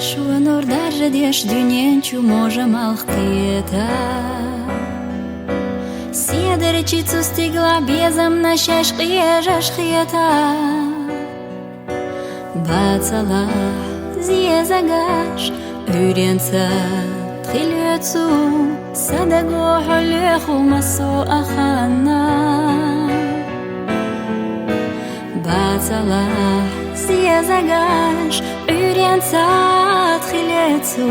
Шуанур даже деш дюненчу можем алхкета. Седерчицу стигла безом на шашкия жашхета. Бацала зиезагаш үйренса тхилюцу садаго хулеху масо ахана. Бацала зиезагаш үйренса тхилюцу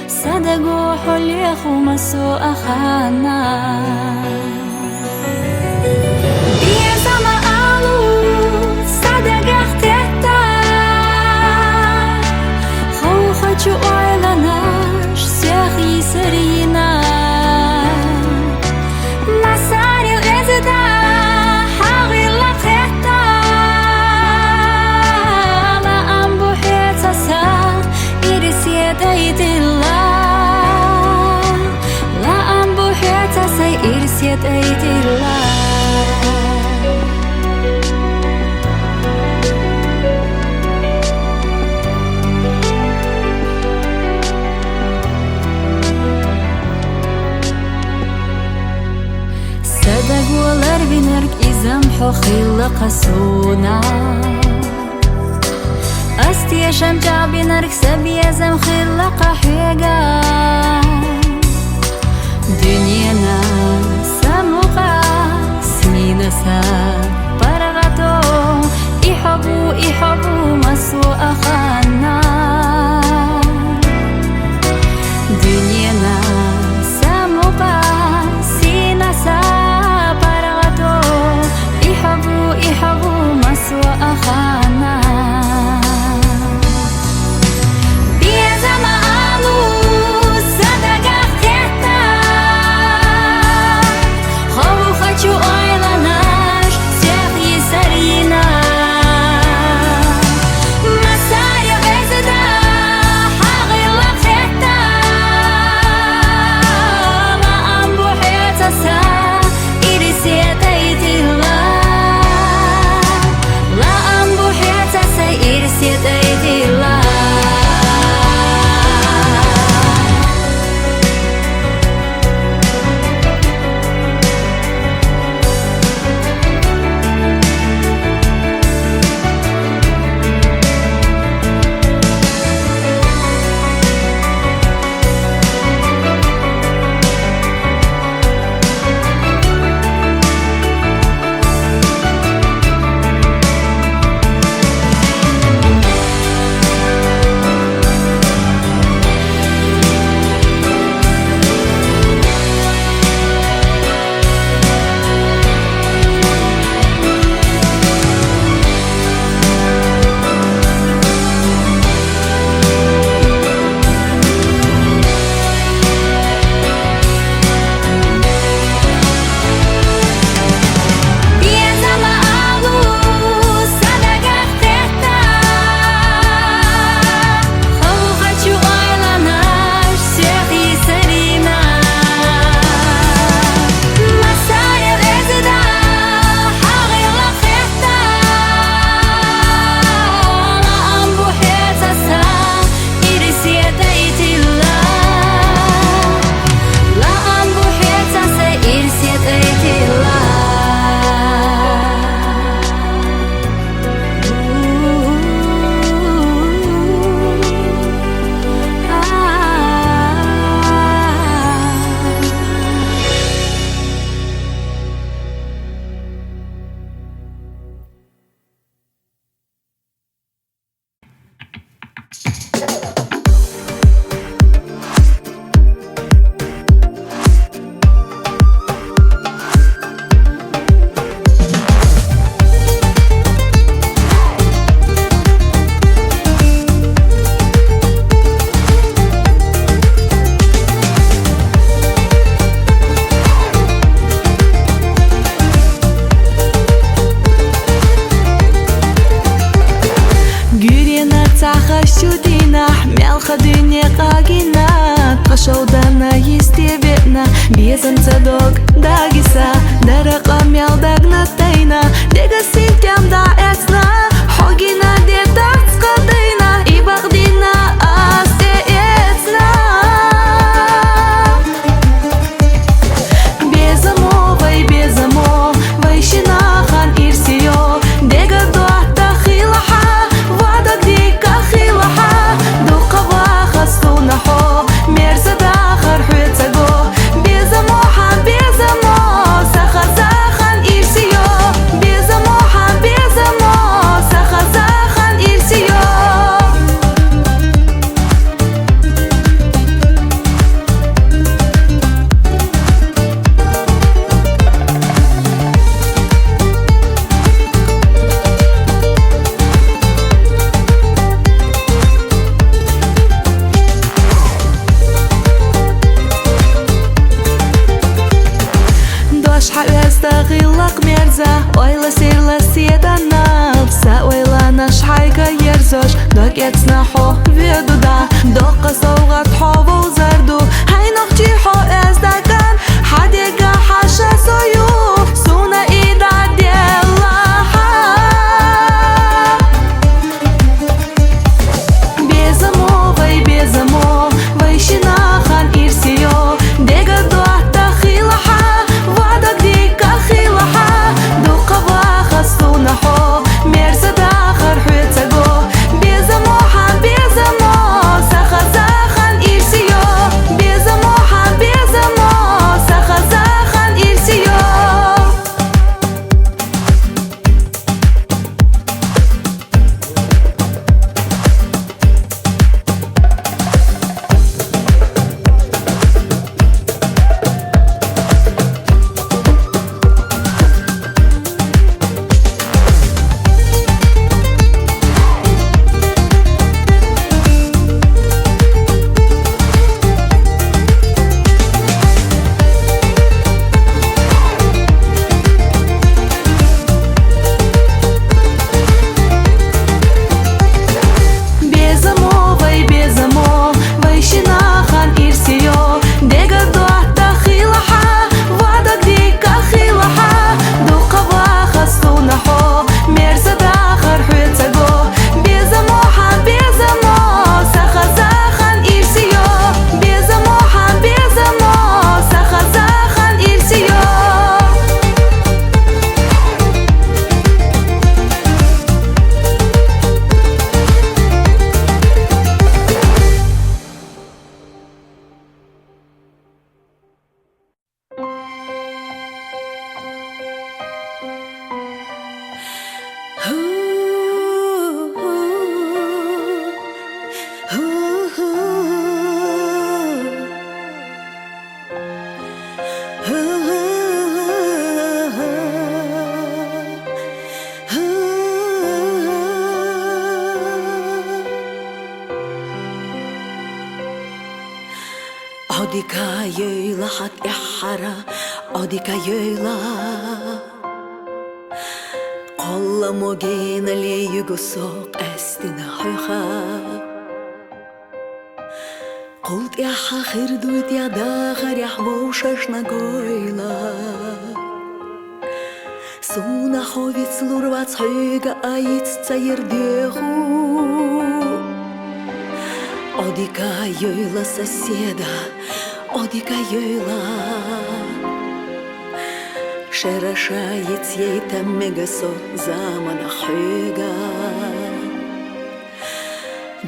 садаго хулеху масо ахана. Хочу ойланаш всех есерина. Масарил эзда хагила хета. Ла амбухеца са ирисьета итила. Ла амбухеца са ирисьета итила. Садагуалар винарк изамхо хилла қасуна. Астиешам чабинарк сабиязам хилла қахега. Дюнена самуqa синаса парагато. Ихабу масу ахана. Дюнена самуqa синаса إحبو مسوى أخانا. بيزا مالو صدقة خيطة. خو хочу ойланаш всех есарина. Масарил эзда хагила хета. Ла амбухеца са ирисьета итила. Безен цедок дагиса, дараqa мялдагна тайна, дега синтям да эцна, хогина де тацкадайна, и багдина ас. يتسنحو فيدودا دوقة صوغة حوو زردو هاي نخجي حو ازدكان حديقة حاشا سويو سونا إيدا ديالها بيزمو وي شناخان إرسيو ديقة دوحتا خيلها وعدك ديكا خيلها دوقة واخا سونا حو ميرسا داخر حويتاقو بيزمو ساخا زاخان إرسيو بيزمو ساخا زاخان إرسيو وي شناخان إرسيو ديقة دوحتا خيلها وعدك ديكا خيلها دوقة واخا سونا حو ميرسا داخر حويتاقو بيزمو ساخا زاخان إرسيو بيزمو ساخا زاخان إرسيو Odika yöyla hak ihara Odika yöyla Qolla mogena le yugusoq astina huyha Qult yaha khirdut ya dakhar yahvoshashna goyla Suna hovits lurvats huyga ait tsayirdehu Odika yöyla соседа Odika yöyla Шерашает ей там мегасо замана حيقا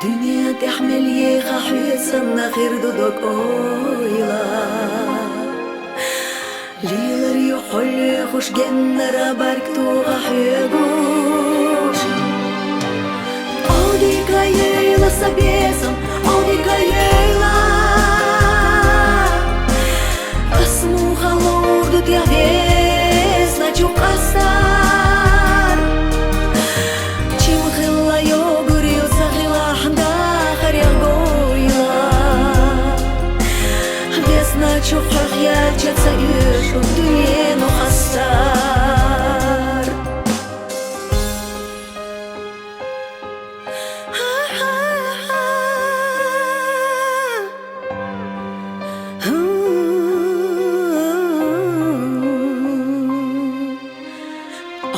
دنيا تحمل يخا حيسنا غير دودك اويلا ليلر يحل خوش جنرا باركتوغا حيقوش Odika yöyla собесом Odika yöyla Asmuha lordut ya vesna чукасар Чимхила йогурю сахилахда харягойла Весна чухах ялчатся юшу дуену хастар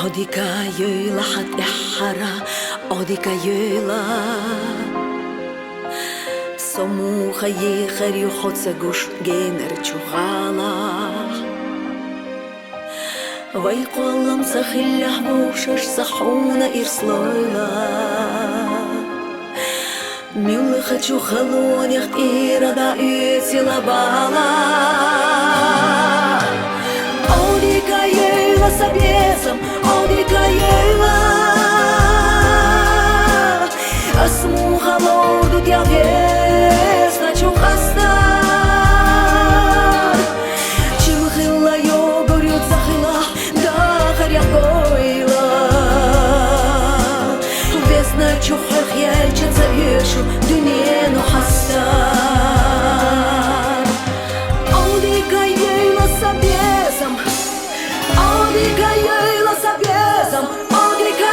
Odika yöyla hat ihara Odika yöyla Somuha yechar yuchotsa gush gener chugala Vay qollam sakhillah bushash sahuna irsloyla Милый хочу холонях и рада ютила бала Odika yöyla собесом Odika yöyla Asmuha lordut ya vesna чухастар Чимхила йогурют захила дахар ягойла Весна чухах ялчатся юшу дуену хастар Odika yöyla собесом Odika yöyla собесом Odika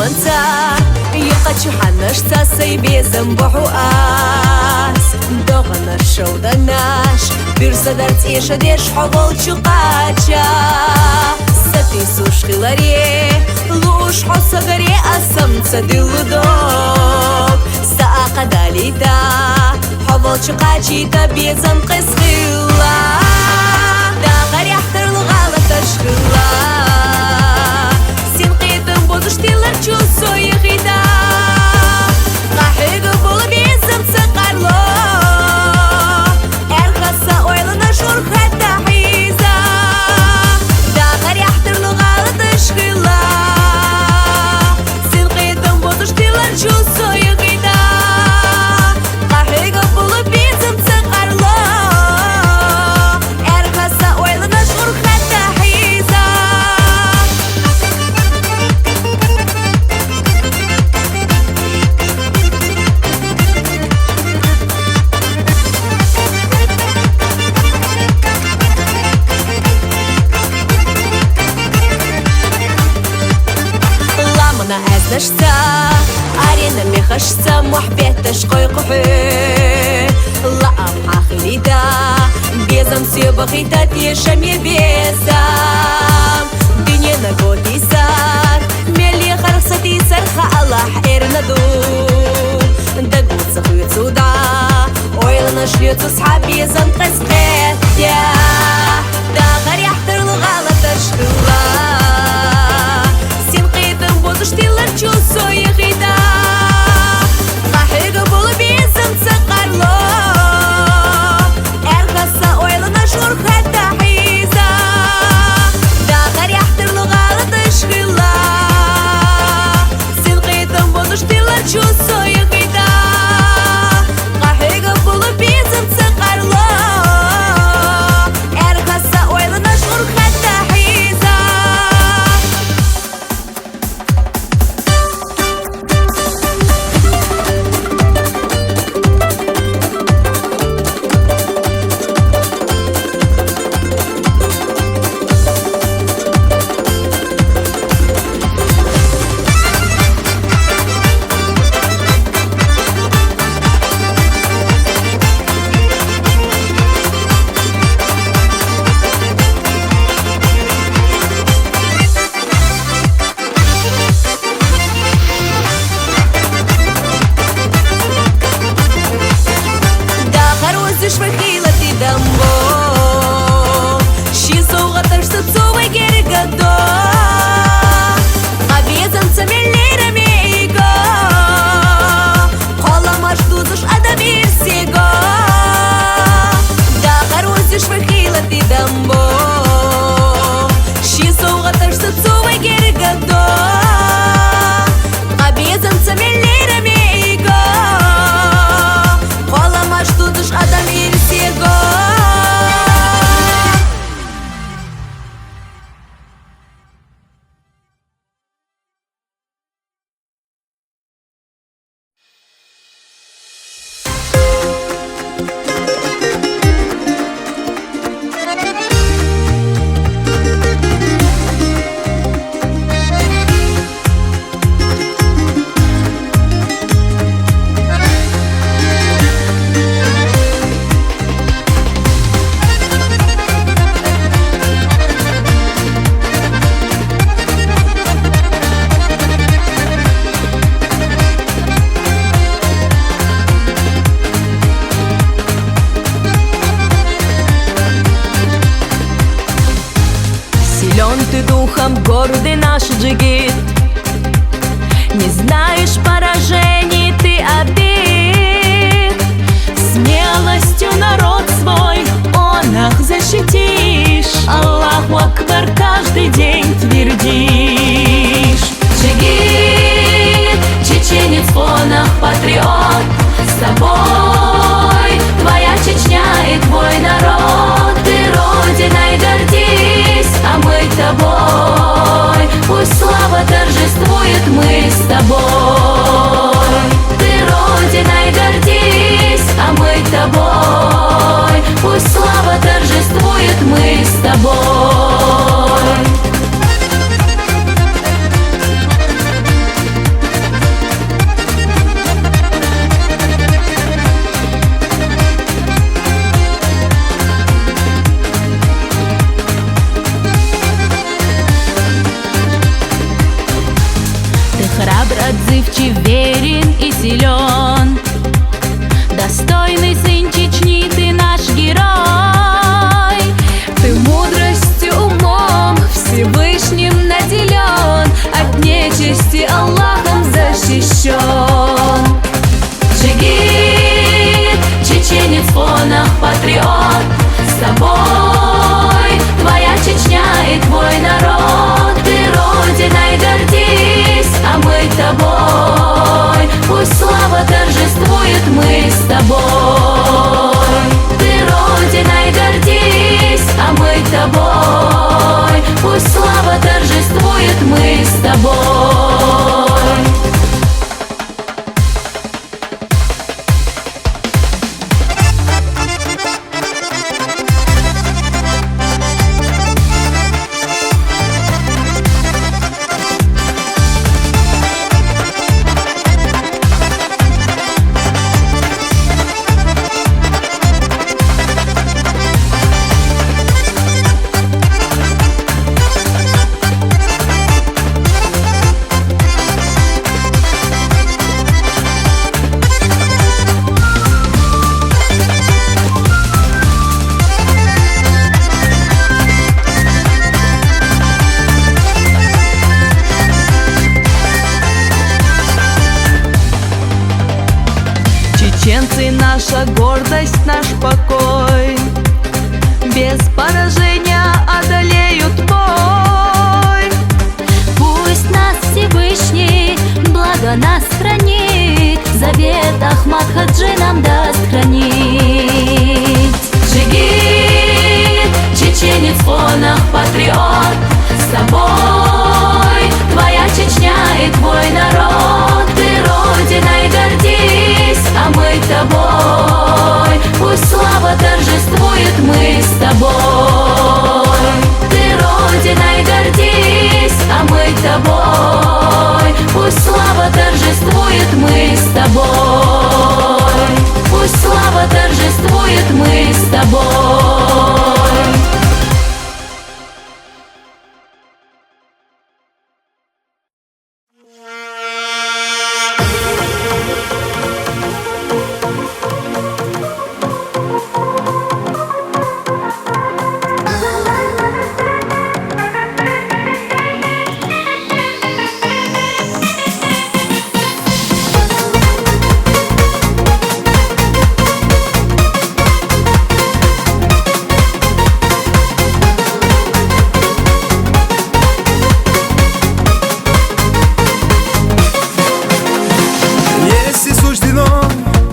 منسا يقتشو حنشتا سيبيزم بحواس دوغنا الشودناش بيرسا درت إيشا ديش حوال چوقاتشا ستي سوش خلاري لوش حوصا غري أسم تدلو دوغ ساقا داليتا حوال چوقاتشي تبيزم قس خلا دا غري احتر لغالة تشخلا سين قيدم بودش تيلر چوسو يغيدا قاحيقو بول بيزم تسقارلو ارخصا اويلنا شور حتى حيزا دا غري احتر لغالة تشخلا سين قيدم بودش تيلر چوسو يغيدا قاحيقو بول بيزم تسقارلو ارخصا اويلنا شور حتى حيزا ламана әзләшсә арена мехашсә мухбеттеш койқухи лаам хахилида безам сюбахита тешам ебесам динена годисар мели харсатисар хаалах эрнаду дагутса хуйцуда ойлана шлюцу схаби замқас қеття дағар яхтыр луғала ташқыла بودش تيلر چوسو يغيدا قاحيقو بولو بيزم تسقارلو ارخصا اويلنا شور حتى حيزا داغر يحتر لغالة تشغيلا سين قيدم بودش تيلر چوسو يغيدا قاحيقو بولو بيزم تسقارلو ارخصا اويلنا شور حتى حيزا швахила ти дамбо ши соугатар штуцовой гергадо абезам цамеллерами иго қолама штузуш адамир сего да харуси швахила ти дамбо ши соугатар штуцовой гергадо абезам цамеллерами иго қолама штузуш адамир сего Ты духом гордый наш джигит, не знаешь поражений ты обид. Смелостью народ свой он их защитишь, Аллаху Акбар каждый день твердишь. Джигит, чеченец в фонах патриот, с тобой твоя Чечня и твой народ. Ты родиной гордись, а мы тобой. Пусть слава торжествует. Чеченцы — наша гордость, наш покой. Без поражения одолеют бой. Пусть нас Всевышний благо нас хранит, завет Ахмад Хаджи нам даст хранить. Джигит, чеченец в фонах патриот, с тобой твоя Чечня и твой народ. Ты родиной гордись, а мы тобой. Пусть слава торжествует, мы с тобой. Ты родиной гордись, а мы тобой. Пусть слава торжествует, мы с тобой. Пусть слава торжествует, мы с тобой.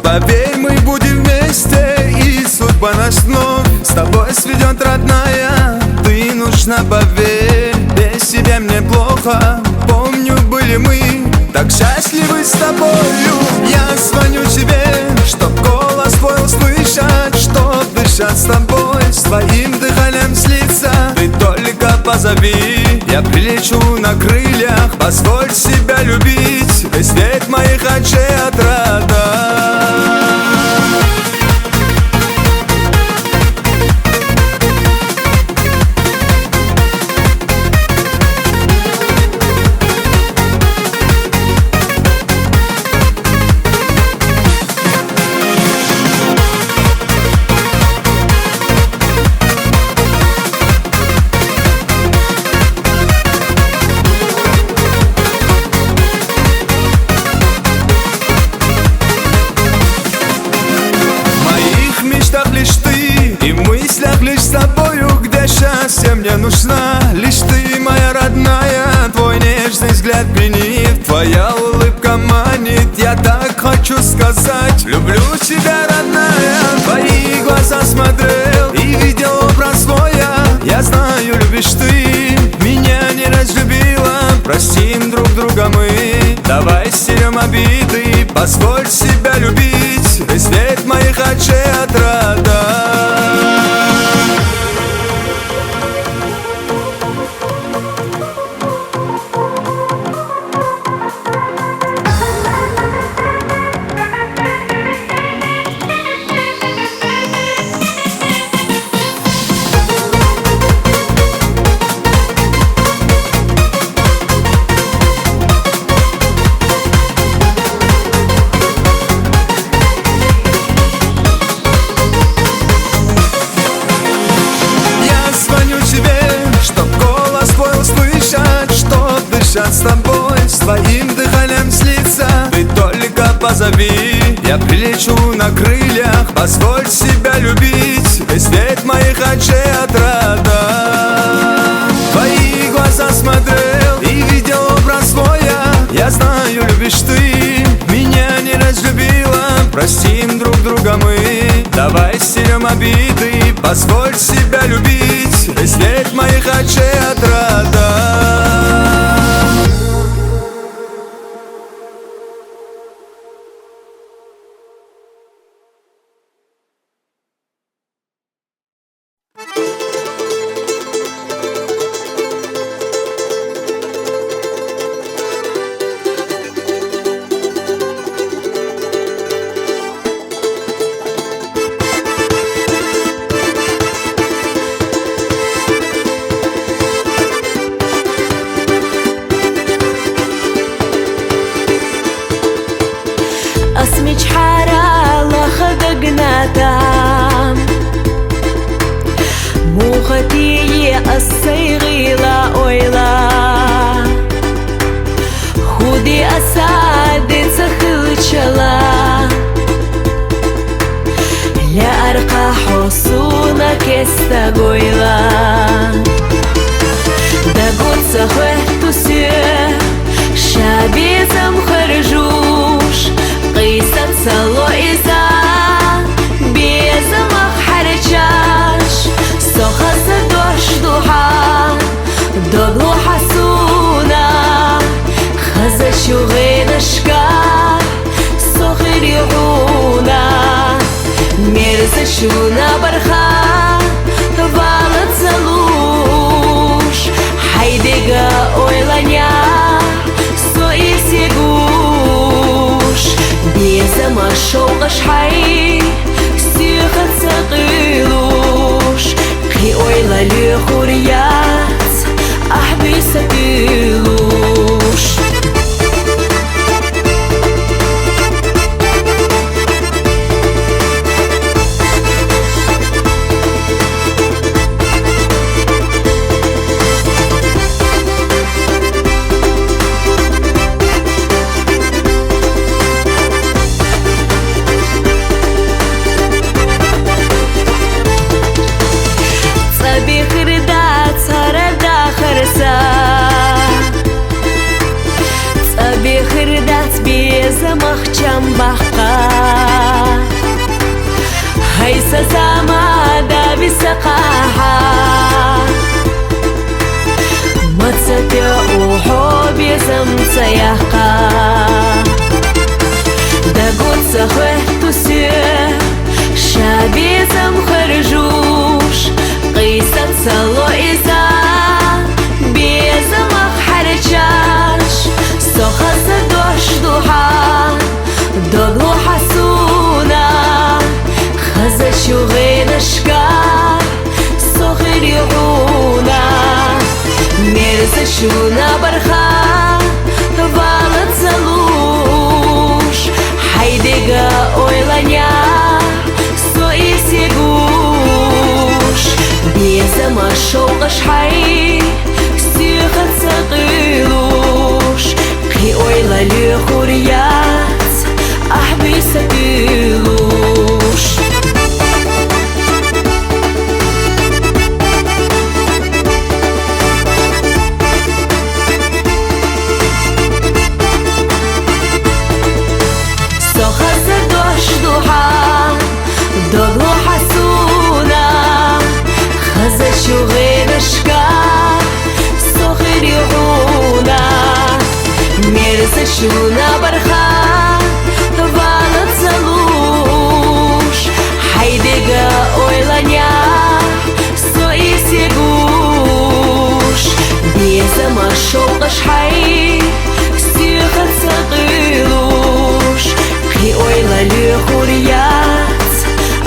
Поверь, мы будем вместе, и судьба нас вновь с тобой сведет, родная. Ты нужна, поверь, без тебя мне плохо. Помню, были мы так счастливы с тобою. Я звоню тебе, чтоб голос твой услышать, чтоб дышать с тобой, с твоим дыханием слиться. Ты только позови, я прилечу на крыльях. Позволь себя любить, ты свет моих очей отрада. Счастье мне нужна, лишь ты, моя родная. Твой нежный взгляд пленит, твоя улыбка манит. Я так хочу сказать, люблю тебя, родная. Твои глаза смотрел и видел образ свой. Я знаю, любишь ты, меня не разлюбила. Простим друг друга мы, давай стерем обиды. Позволь себя любить, ты свет моих очей отрада. С тобой, с твоим дыханием слиться. Ты только позови, я прилечу на крыльях. Позволь себя любить, ты свет моих очей отрада. Твои глаза смотрел и видел образ свой. Я знаю, любишь ты, меня не разлюбила. Простим друг друга мы, давай стерем обиды. Позволь себя любить, ты свет моих очей отрада. естагойла Дагутса хуэтусе Шабизам харжуш Қисат сало иза Безамах харчаш Сохаса дош духа Доглу хасуна Хаза шугинашка Сохир югуна Мерза шуна барха Валат залуш Хайдега ойланя Сои сегуш Безама шоуғаш хай Сюхат сақилуш Қи ойла люхурят Ахби сақилуш Замахчамбаха Хайса замада бисақаха Мацапе ухо безам саяха Дагутса хуэтусе Шабизам харжуш Қисат сало иза Безамах харчаш Сохаса дош духа Доглу хасуна Хаза шугинашка Сохир югуна Мерза шуна барха Валат залуш Хайдега ойланя Сои сегуш Безама шоуғаш хай Сюхат сақилуш Қи ойла люхурят Ахби сақилуш Сохаса дош духа Доглу хасуна Хаза шугинашка Сохир югуна Мерза шуна барха Валат залуш Хайдега ойланя Сои сегуш Безама шоуғаш хай Сюхат сақилуш Қи ойла люхурят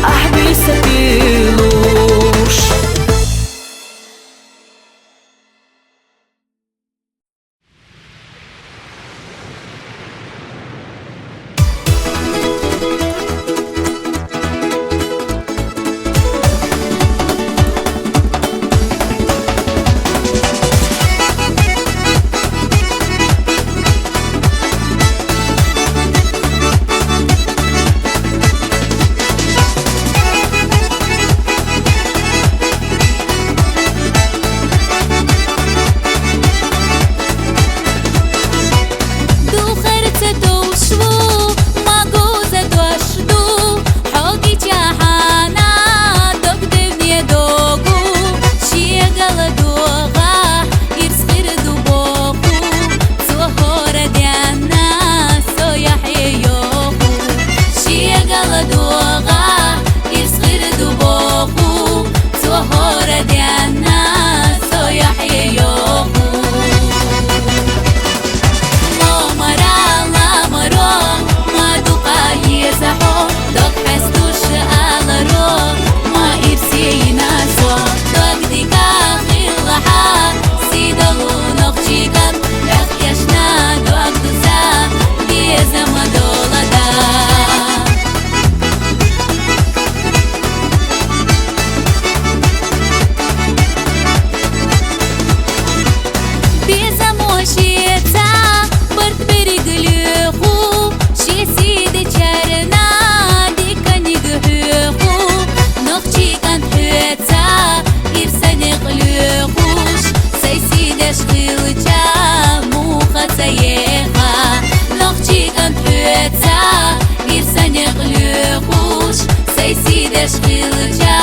Ахби сақилуш лехуш Сей сидеш хилча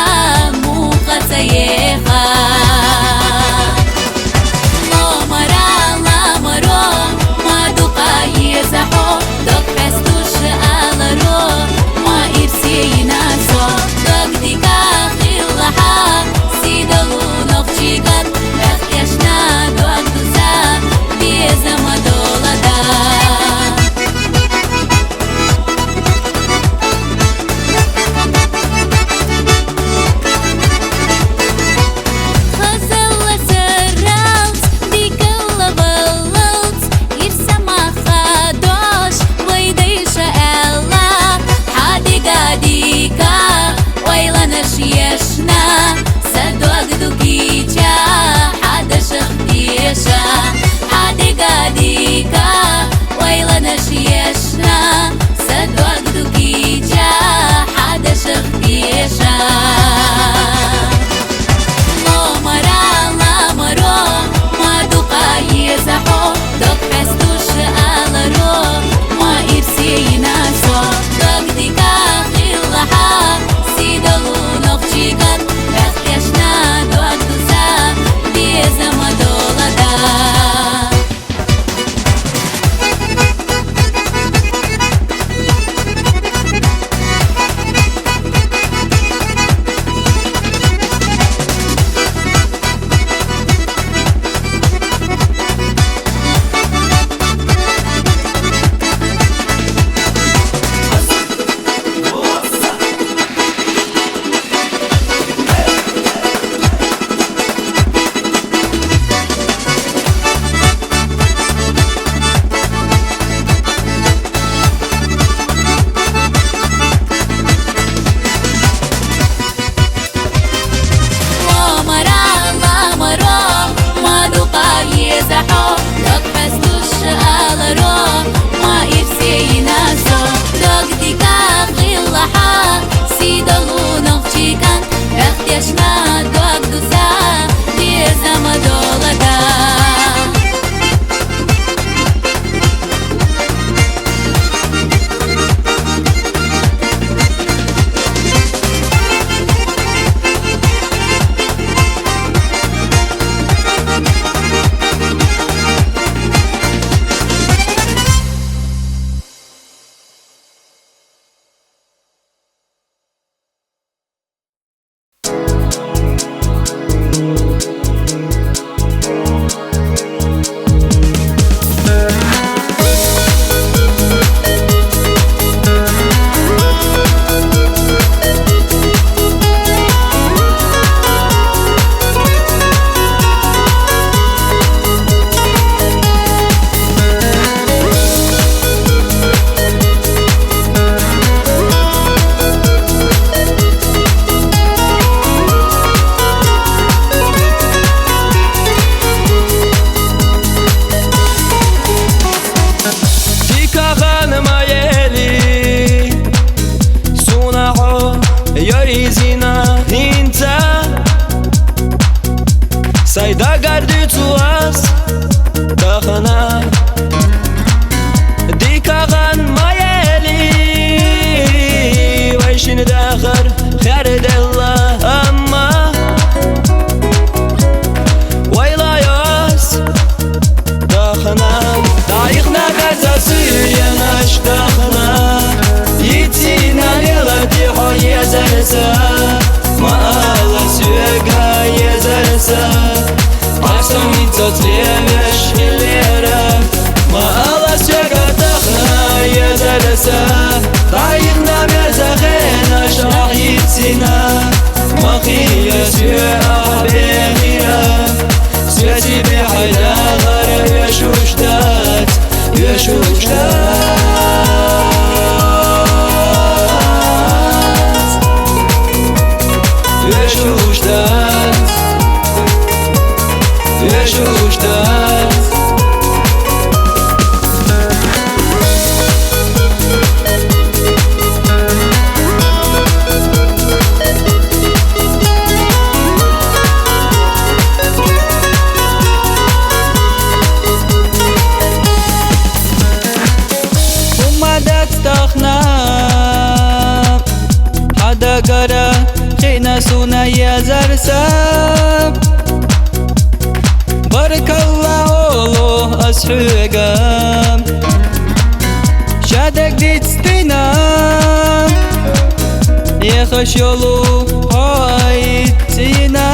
муха цаеха Ламаро Мадука езахо Док пестуш аларо Ма ирсейнасо Док дика хилаха Сидалу нохчиган Эхтяшна док дуза Безама долада Agara China suna yazarsa Barakallahu ashugam Şadek ditstina Yehoş yolu haytina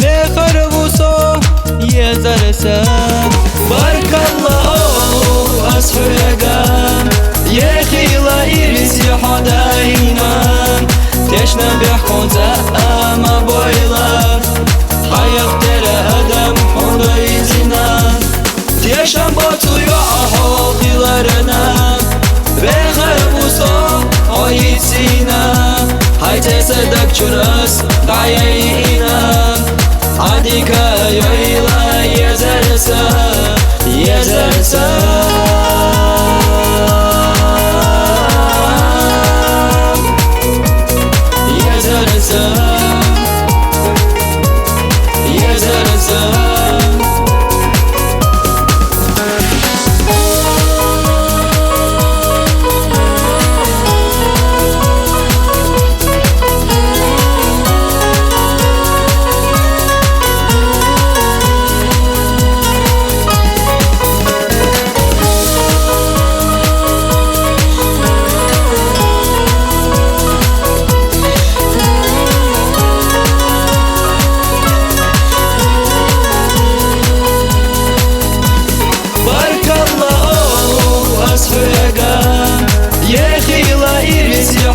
Ve harvuso yazarsa Barakallahu ashugam Yehila irisi hadaynan Teşne behkonza ama boylar Hayat tere adam onda izinan Teşen batıyor ahodilarına Ve harbuso oyitsina Hayte sadak çuras dayayina Adika yoyla yazarsa Yazarsa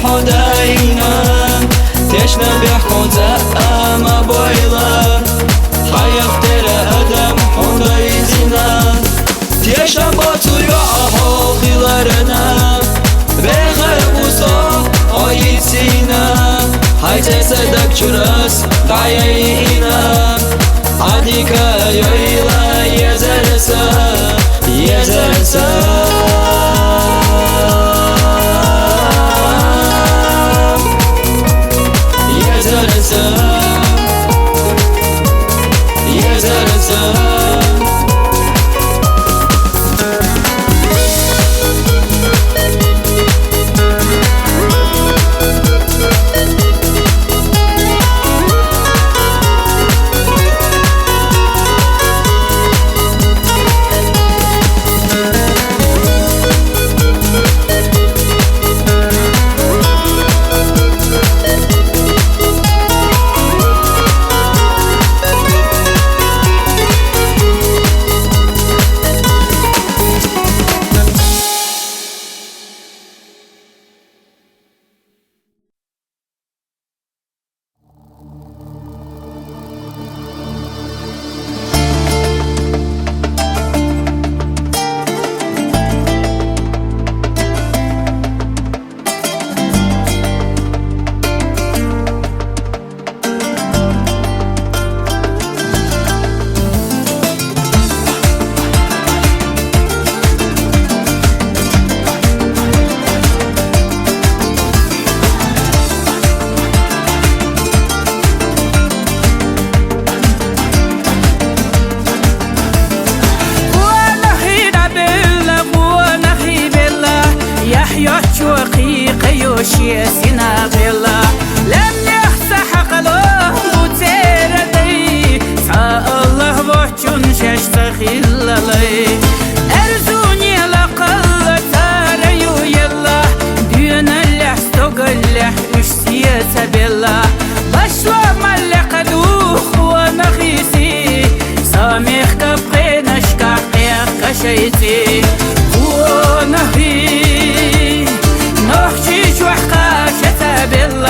Hodaynan Teşne behkonza ama boylar Hayat tere adam onda izinan Teşen batıyor ahodilarına Ve harbuso oyitsina Hayte sadak çuras dayayina Adika yoyla yazarsa Yazarsa Sina bella lem yahsa haqalo muteradai sa Allah vochun shashta khillalai erzuni laqalla tarayu yalla düna lahstogallah ushtiyata bella bashwa malqadu wa nakhisi samikh kabqinashka qashayti wa nahi نحشيش وحقاشة بالله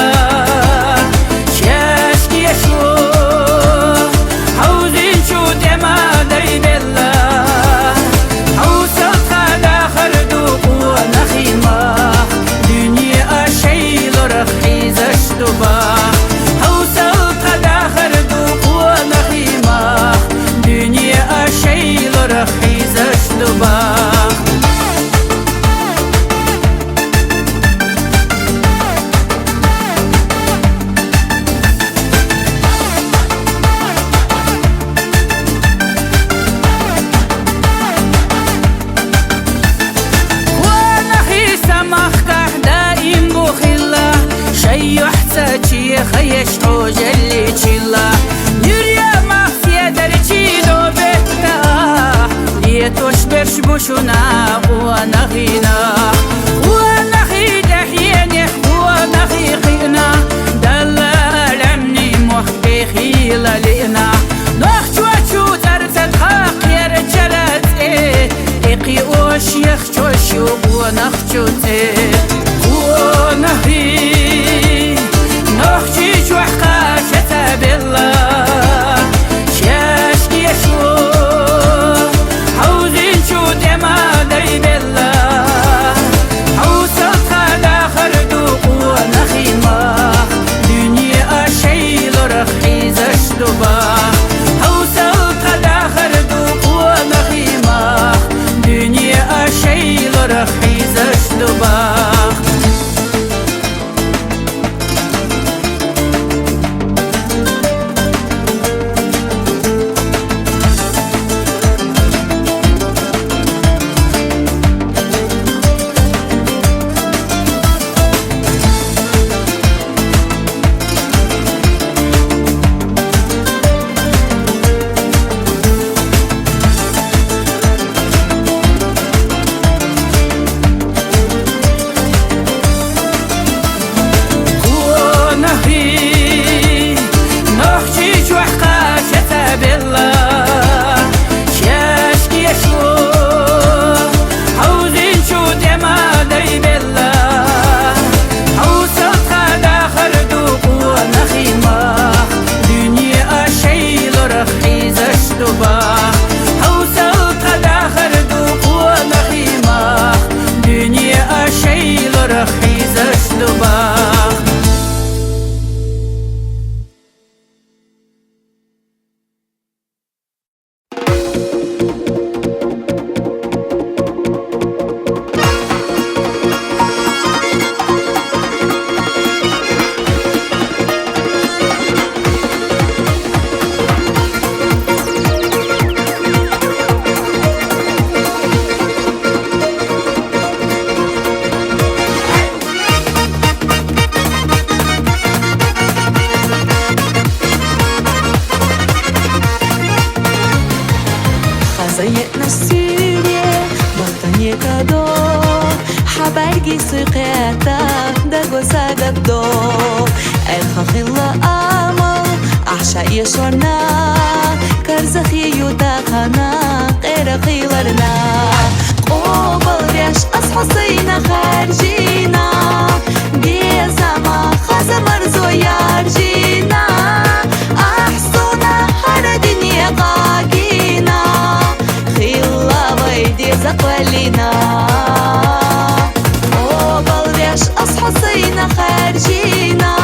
وشنا ونخينا ونخي دحيني ونخي خينا دلال عمني مخبي خيلا لنا نخشو شو ترتد حق يرجلت إقي وش يخشو شو ونخشو ونخي نخشي شو حقاشة بالله شاشكي شو حوزين شو دما دي بالله حوصلت خدا خردوق ونخي ما دنيا شيل رخي زشدبا حوصلت خدا خردوق ونخي ما دنيا شيل رخي زشدبا زيقنا السيرية بطنية كادو حبايجي سقيتا دقو ساقدو الخخيلة آمل أحشاء يشورنا كرزخي يوتاقنا غير قيلرنا قوبل ريش أصحصينا خارجينا بيزاما خزمر زويارجينا أحسونا هر دنيا قاقينا ويدي زقوالينا وبالريش أصحصينا خارجينا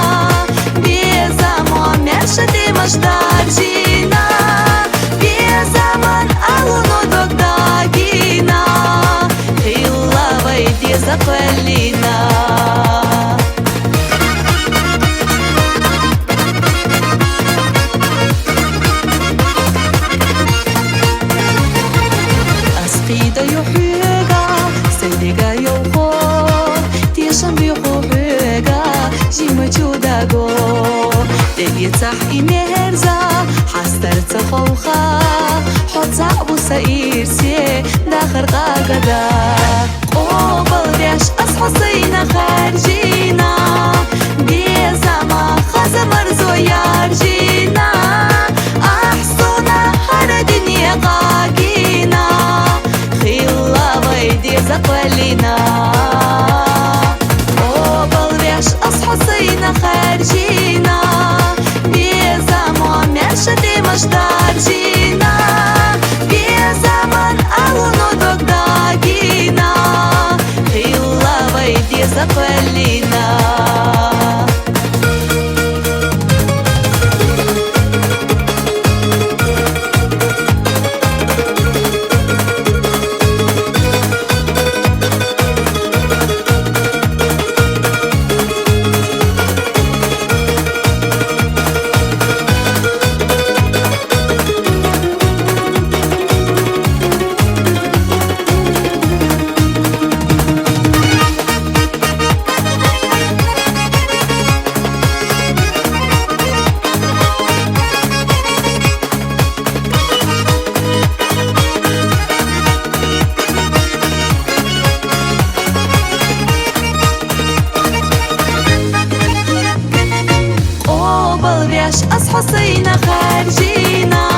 بزمان مرشدي مشدار جينا بزمان ألونو دوك داقينا خيلا ويدي زقوالينا قيدا يحيقا سيديقا يوخو تيشن بيخوحيقا جيما جوداقو دقي تحقي مهرزا حستر تخوخا حط زعبو سايرسي داخر قاقدا قوبل ريش أصحصينا خارجينا بيزاما خزمر زويار جينا أحسونا هر دنيا قاقينا ويدي زقوالينا وبالريش أصحصينا خارجينا بزمان مرشدي مشدار جينا بزمان ألونو دوك داقينا خيلا ويدي زقوالينا ويش أصحصينا خارجينا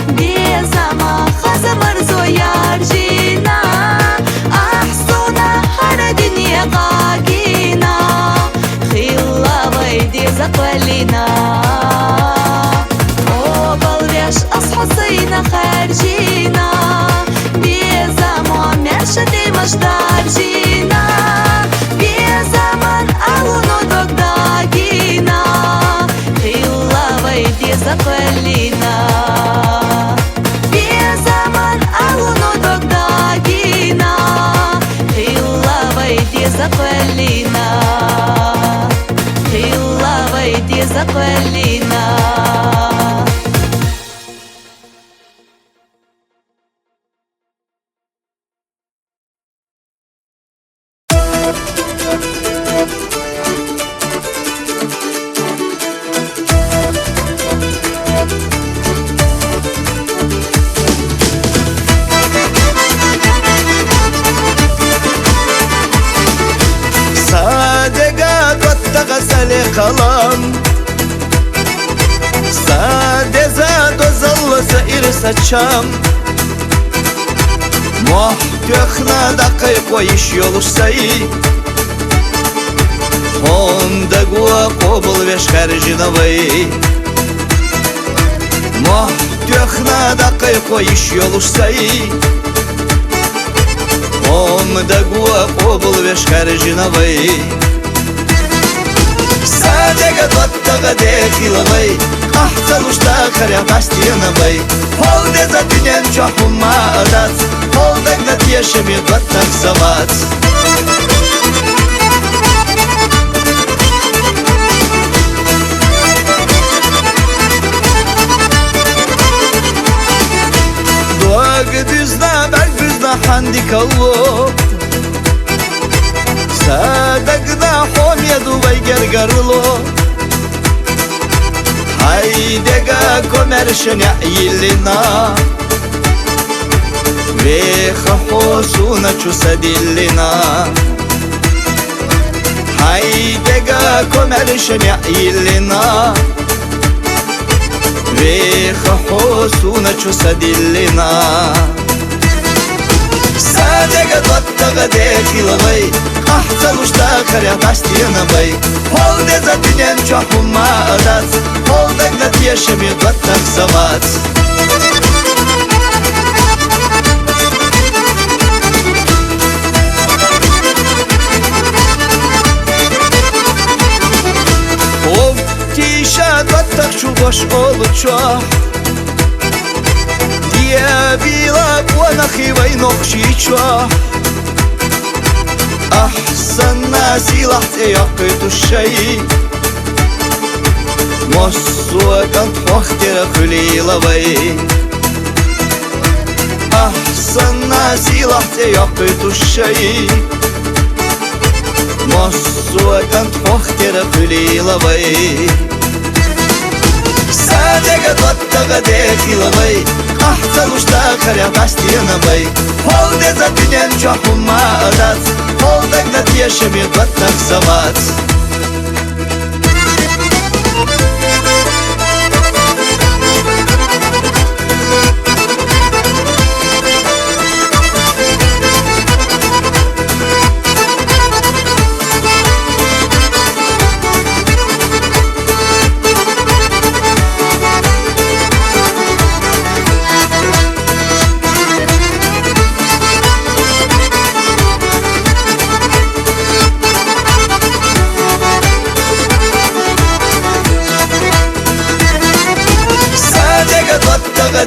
بيزما خزمر زويارجينا أحسونا هر دنيا غاقينا خيلا ويدي زقلينا وبالويش أصحصينا خارجينا بيزما مرشدي مجدارجينا بيزمن ألونو دقداقينا خيلا ويدي زقلينا بيزمن ألونو دقداقينا خيلا ويدي زقلينا خيلا ويدي زقلينا غسل kalan Sade zado zallı sair saçam Muhtiyakna da koyiş yoluş sayı Honda guva kobul veş harcınavay Muhtiyakna da koyiş yoluş sayı Honda guva kobul veş harcınavay Sadega dottaga dekilavay Ahtal uçta karya bastiyanavay Holde za dünyem çoğuma adat Holdak nat yaşamı dottak savat Doğağı düzna berk düzna handikalı Sadagna homyedu vay gergarlo Haydega komerşen yillina Ve khahosuna chusadillina Haydega komerşen yillina Ve khahosuna chusadillina Sadega dottaga dekilavay Ahtal uçta karya bastiyanavay Holde za dünyem çoğuma adat Holdak nat yaşamı dottak savat Ov tişa dottak çuboş oluço Diye bila buana xivay nokşiço أحسن ناس لحظة يقيت الشيء مصوى كانت واختر خليلة بي أحسن ناس لحظة يقيت الشيء مصوى كانت واختر خليلة بي Sadega dottaga dekilavay Ahtal uçta karya bastiyanavay Holde za dünyem çoğuma adat Holdak nat yaşamı dottak savat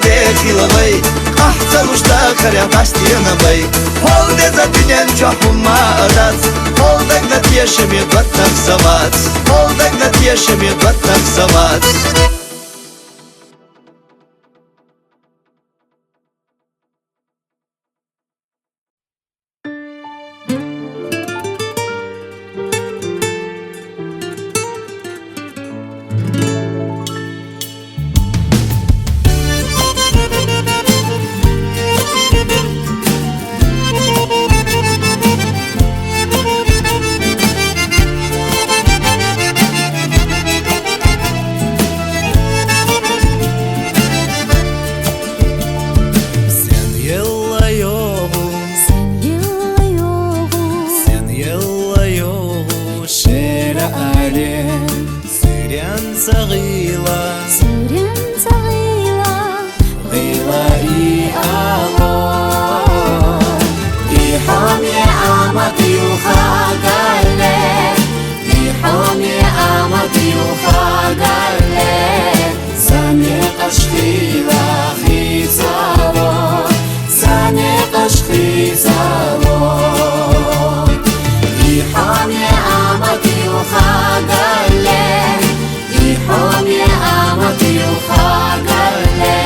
dekilavay Ahtal uçta karya bastiyanavay Holde za dünyem çoğuma adat Holdak nat yaşamı dottak savat Holdak nat yaşamı dottak savat صغيرة سورين صغيرة غيرة الله إحامي أمتي وخاقلي إحامي أمتي وخاقلي زاني قشخي لاخي زالو زاني قشخي زالو إحامي أمتي وخاقلي إحامي أمتي وخاقلي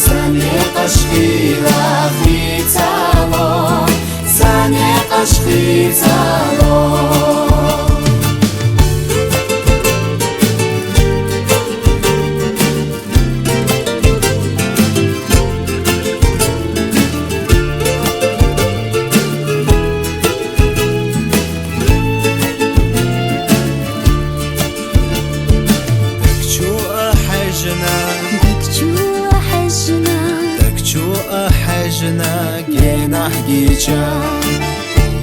زاني قشخي لاخي زالو زاني قشخي زالو دكتو حجنا دكتو أحجنا جناح جيجا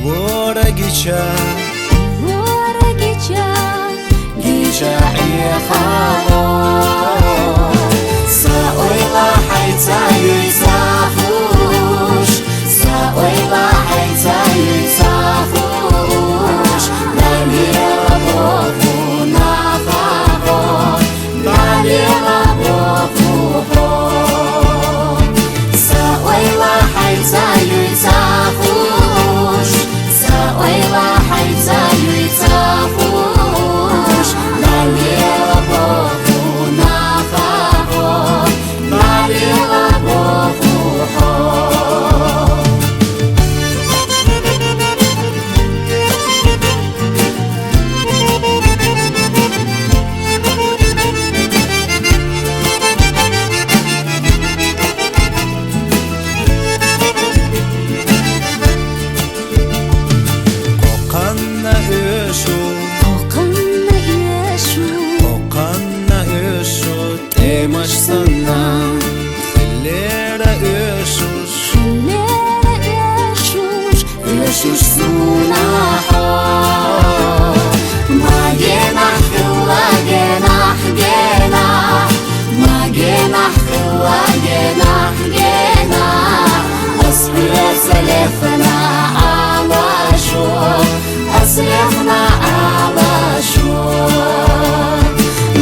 ورا جيجا ورقجا جيجا عيخالو سأويلا حيتا يزافوش سأويلا حيتا يزافوش دالي ربوكو نافاقو دالي ربوكو سأويلا حيتا يتافوش سأويلا حيتا يتافوش دالي ربوكو نافاقو دالي ربوكو قوقنا إيشو وقلنا يشو قوقنا إيشو تيمش صنا خليرا إيشوش خلينا يشوش يشوش سوناحو ما جناح خلا جناح جناح ما جناح خلا جناح جناح أصبر سلفنا على شو أسلفنا على شو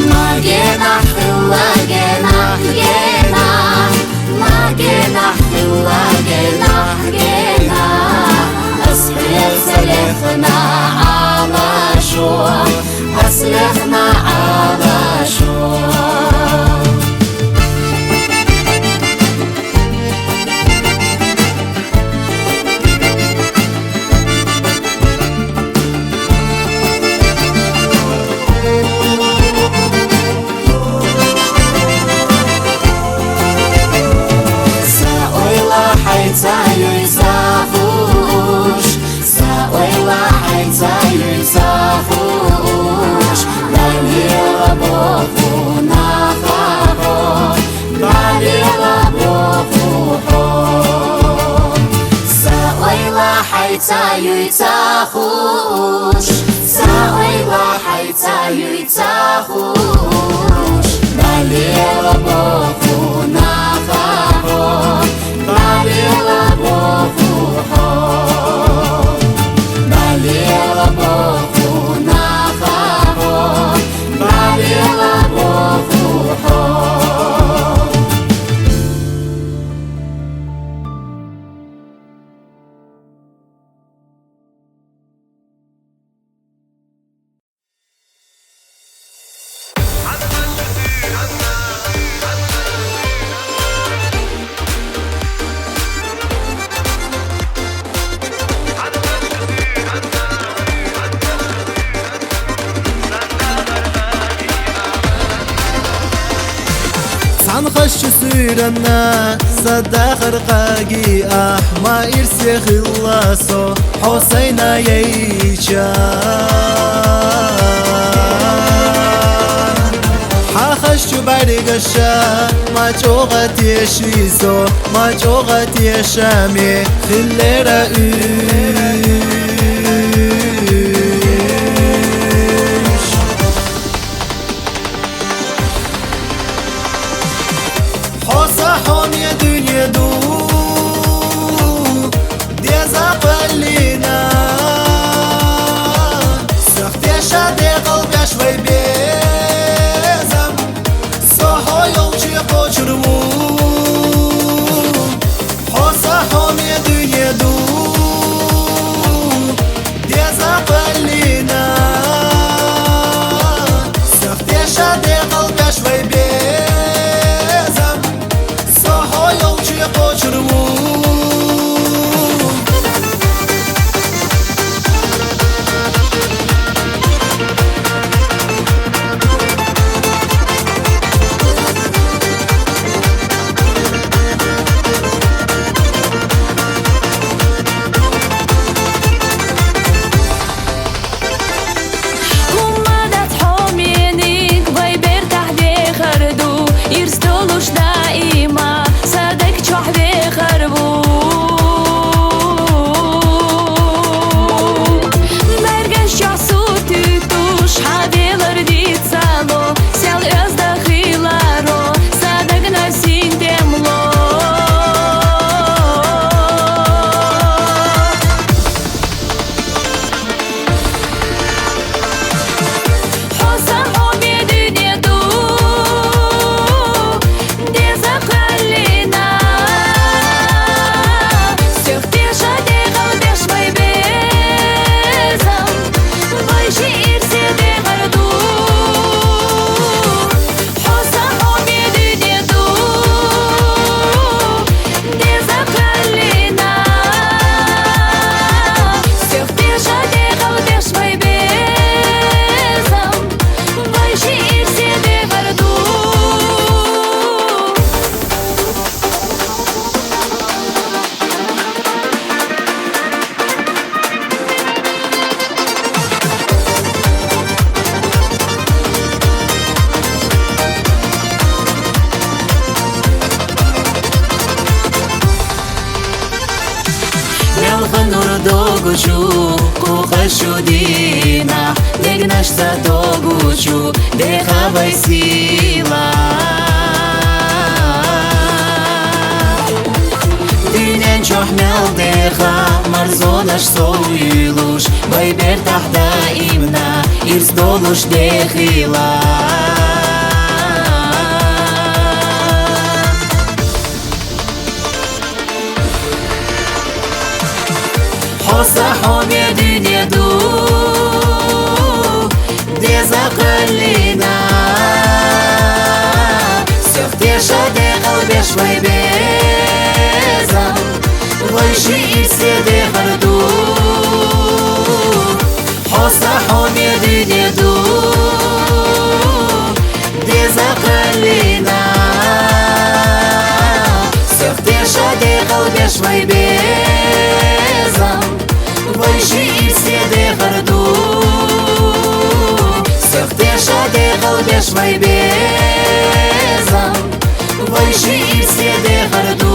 ما جناح خلا جناح جناح ما جناح خلا جناح جناح أصبر سلفنا على شو أسلفنا على شو سأويلا حيتا يزافوش سأويلا حيتا يزافوش دالي ربوكو نافاقو دالي ربوكو سأويلا حيتا يتاخوش سأويلا حيتا يتاخوش دالي ربوكو نافاقو دالي ربوكو دالي ربوكو نافاقو دالي ربوكو سنخش سيرنا صدى خرقاقي ما إرسي خلاصو حسينا ييجا حخش برقشا ما جوغت يشيزو ما جوغت يشامي خلي رأيش хащу дина, дегнаш за тогучу, дехавай сила. Динен чохмел деха, марзонаш соуилуш, байбер тахда имна, ирс долуш дехила. Хоса хоме динеду, дезакалина. Сёхтеша дехалбеш вайбезам, вайши ирсе дехарду. Хоса хоме динеду, дезакалина. Сёхтеша дехалбеш вайбезам, вайши ирсе дехарду. Сёхтеша дехалбеш вайбезам, вайши ирсе дехарду.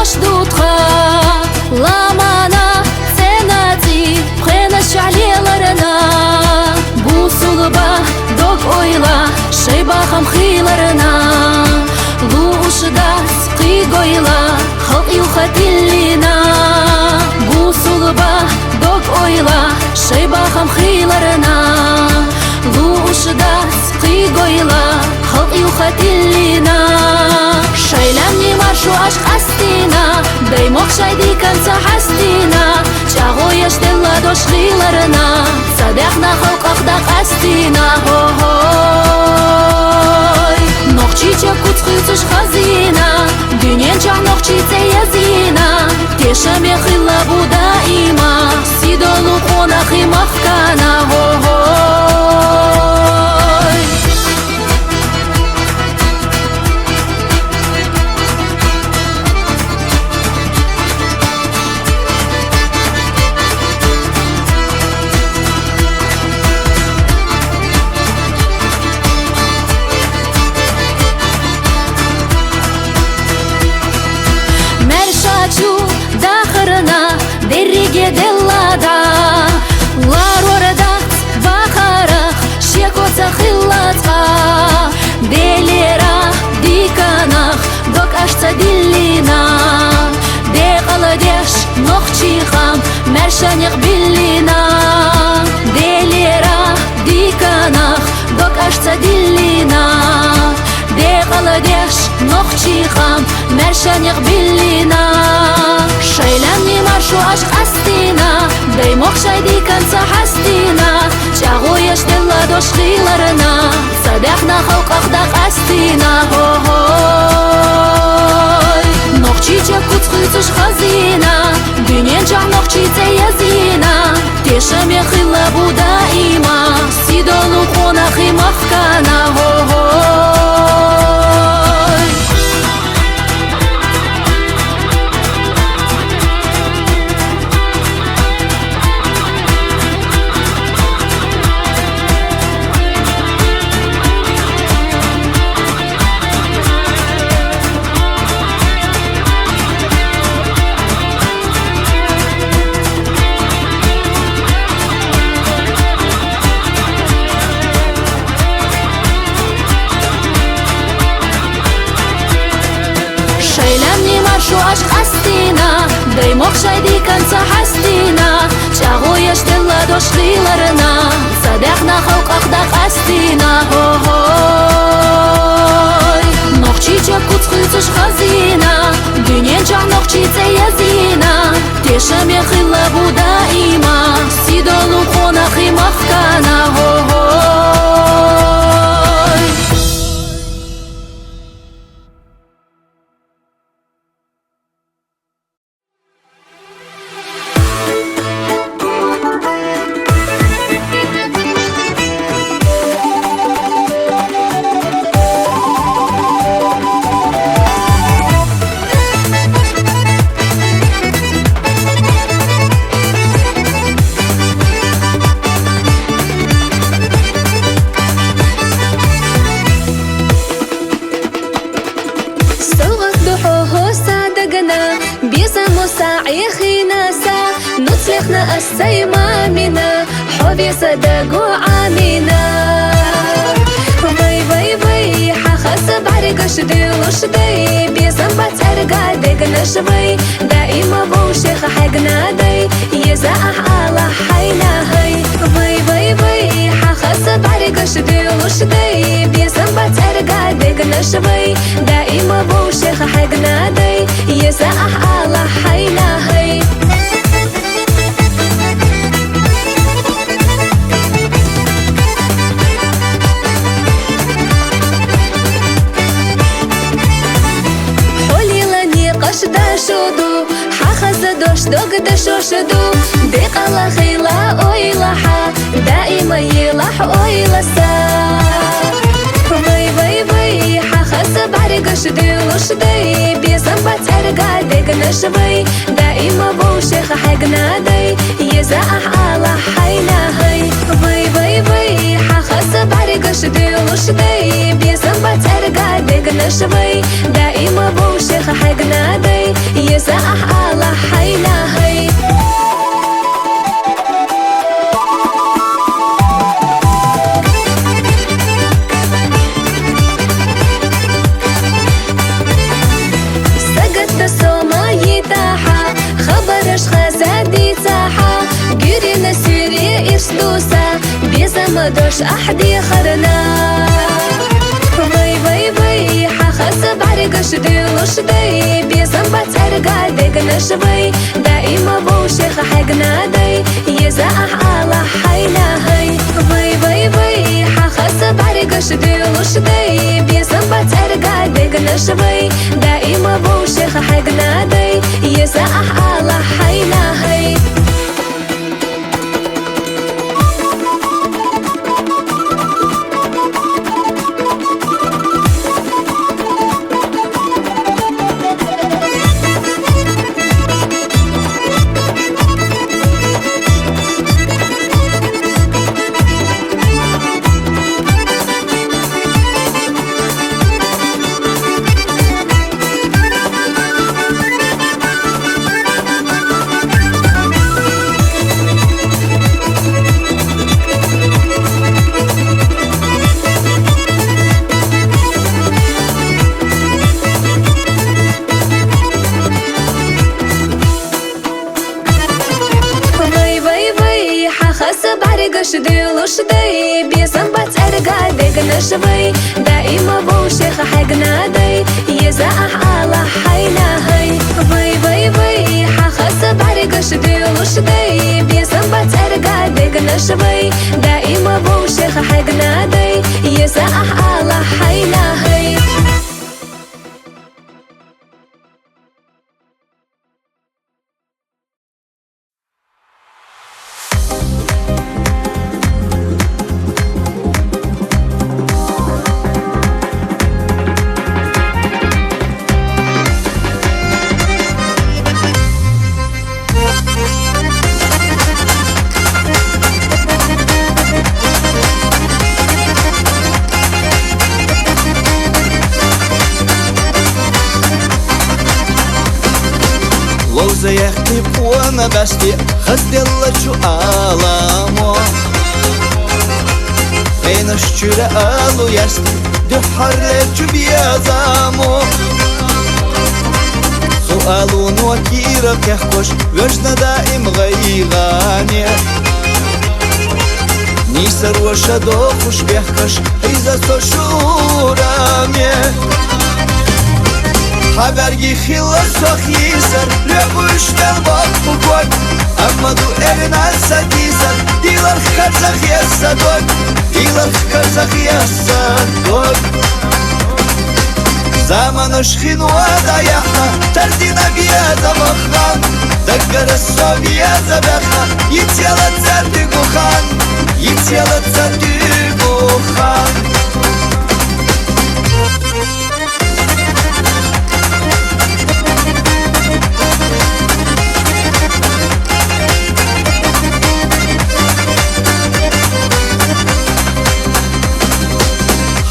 دوش دوتخا ламана ценати пхенаш алеларына бусулба дог ойла шейбахам хиларына лушдас қигойла халқ юхатиллина бусулба дог ойла шейбахам хиларына лушдас қигойла халқ юхатиллина шайламни маршу ашқ астина беймоқ шайди канца ҳастина чағояш дилла дош хиларына садақна халқ ахдақ астина ҳой ноқчича куцхицуш хазина дюнен чаҳ ноқчице язина тешаме хила буда има сидолу қонахи махкана ҳой Дерриге деллада ларордат бахарах шекоца хиллатха делера диканах док ашца диллина деқаладеш ноқчихам мершанеқ биллина делера диканах док ашца диллина деқаладеш ноқчихам мершанеқ биллина шайламни маршу ашқ астина беймоқ шайди канца ҳастина чағояш дилла дош хиларына садақна халқ ахдақ астина ҳой ноқчича куцхицуш хазина дюнен чаҳ ноқчице язина тешаме хила буда има сидолу қонахи махкана ҳой ашқ астина беймоқ шайди канца ҳастина чағояш дилла дош хиларына садақна халқ ахдақ астина ҳой ноқчича куцхицуш хазина дюнен чаҳ ноқчице язина тешаме хила буда има сидолу қонахи махкана ҳой السيما منا حبي صدقوا عامنا باي باي باي حخسب عرقش دي وشدي بيسم بترقع دقنا شوي دائما بوشيخ حقنا دي يزاح على حينا هاي باي باي باي حخسب عرقش دي وشدي بيسم بترقع دقنا شوي دائما بوشيخ حقنا دي يزاح على حينا هاي شدو حخز دوش دوق دشوشدو دقلا خيلا اويلحا دائما يلح اويلسا باي باي باي حخز بعرقش دي وشدي بيسم بترقع دقنا شوي دائما بوشيخ حقنا دي يزاح على حينا هاي باي باي باي حخز بعرقش لشدي بيسم بترقع دقنا شوي دائما بوشيخ حقنا دي يسأح على حينا هي سقط السوما يتاحا خبرش خزادي تاحا قرينا سيري إرسلوسا بيزم دوش أحدي خرنا وي حخسب عرق شدي بيزم بترقع دقنا شوي دائما بوشيخ حقنا دي يزاح على حينا هي وي حخسب عرق شدي بيزم بترقع دقنا شوي دائما بوشيخ حقنا دي يزاح على حينا هي لشدي بيسم بترقع دقنا شوي دائما بوشيخ حقنا دي يزاح على حينا هي وي حخسب عرق لشدي بيسم بترقع دقنا شوي دائما بوشيخ حقنا دي يزاح على حينا هي Заехти на башти, хаздела чу аламо. Эйна шчура алу яшти, духарре чу биязамо. Суалу нуакира кехкош, вежна даим гайгане. Нисар ваша дохуш бехкаш, иза сошураме. Habergi xilla soxisar Ljöbushtel bak bu koy Amma du evina satisar Dilar xkarzak yassa dog Dilar xkarzak yassa dog Zamanosh xinua da yaxna Tardina biyaza bakhan Daggara sobiyaza bekha Yitjala tsardi guhan Yitjala tsardi guhan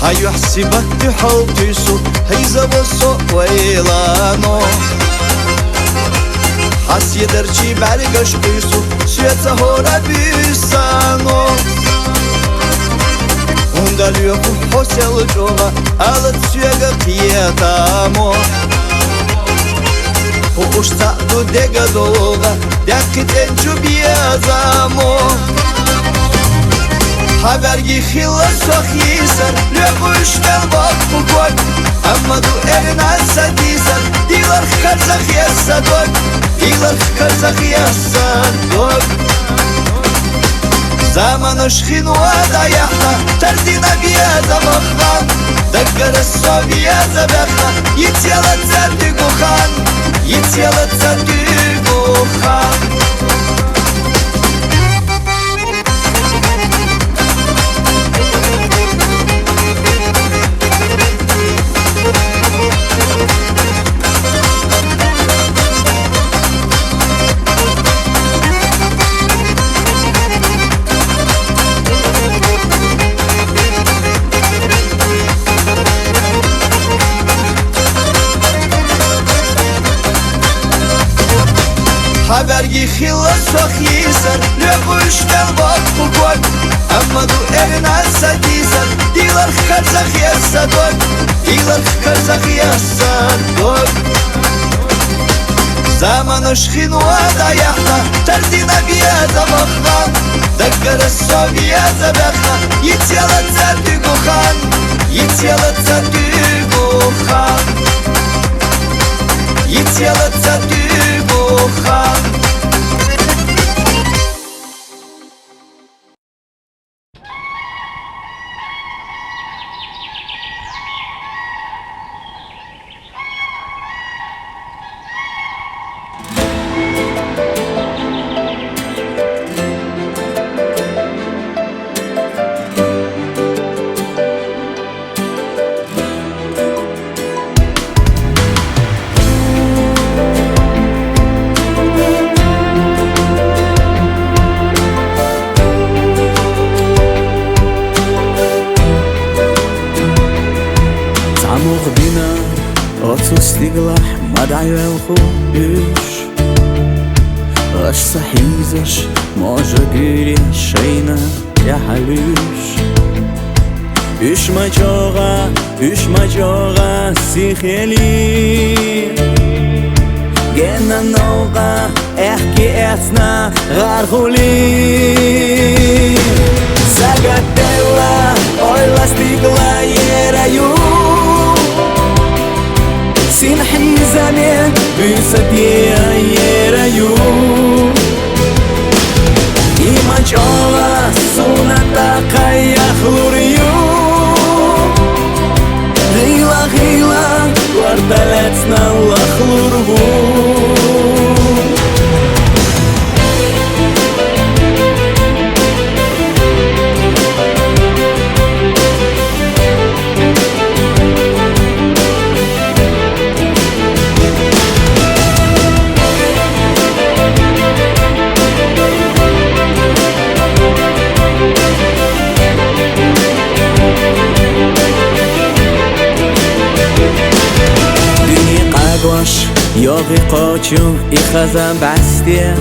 Hayu hsibat tihawtisu Hayza baso wailano Hasyedarchi bargash qisu Suyatsa hora bisano Undal yoku hosel joga Alat suyaga qiyatamo Hukushta du dega doga Dakit enchu biyazamo Habergi xilla soxisar Ljöbushtel bak bu koy Amma du evina satisar Dilar xkarzak yassa dog Dilar xkarzak yassa dog Zamanosh xinua da yaxna Tardina biyaza bakhan Daggara sobiyaza bekha Yitjala tsardi guhan Yitjala tsardi guhan Habergi xilla soq yisar Ljöku üstel bok bukot Amma du erina sadisar Dilar kazak yasadok Dilar kazak yasadok Замано шхинуа да яхна Тардина бьеза махна Дагара совия забяхна И тело цатыгухан И тело цатыгухан И тело цатыгухан Stiglach madajvelchu üs Аш сахизаш може гири шейна я халюш Üç maçoğa siheli Gena noga ehki etsna garguli Zagatella oyla stigla yeraju Sinhi zamen büsadiya yeraju Imaçoğa sunata kayakhlurju Gila Guardaletsna lakhlurgu Yogi qochum ikhazam bastia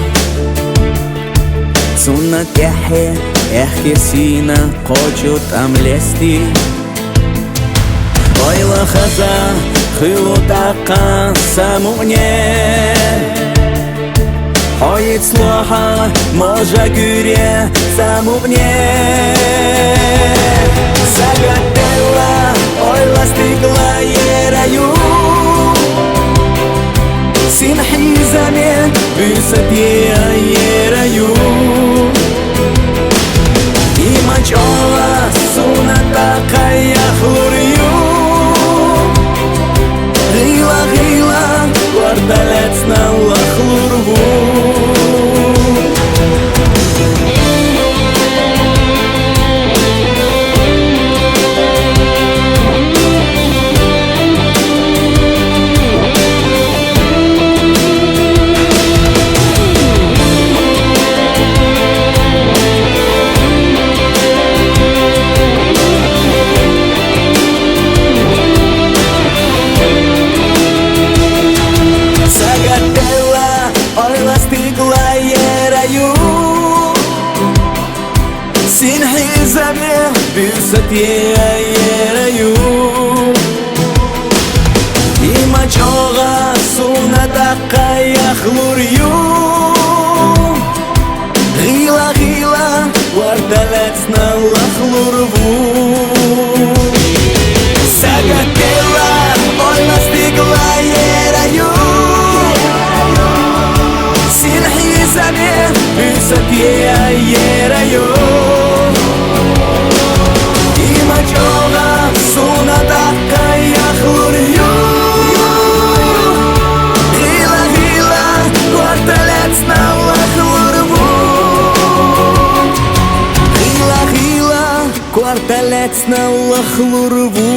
Sunnat yahe ehkesina qochut amlesti Oyla khaza khilutaqa samugne Oyit sloha moja gyre samugne Zagatella oyla stigla yeraju Sinhi zamen büsadiya yeraju Imaçoğa sunata kayakhlurju Gila Guardaletsna lakhlurgu Büsadiya yeraju Imaçoğa sunata kayakhlurju Gila Guardaletsna lakhlurgu Zagatella oyla stigla yeraju Sinhi zamen büsadiya yeraju Imaçoğa sunata kayakhlurju Gila Guardaletsna lakhlurgu Gila Guardaletsna lakhlurgu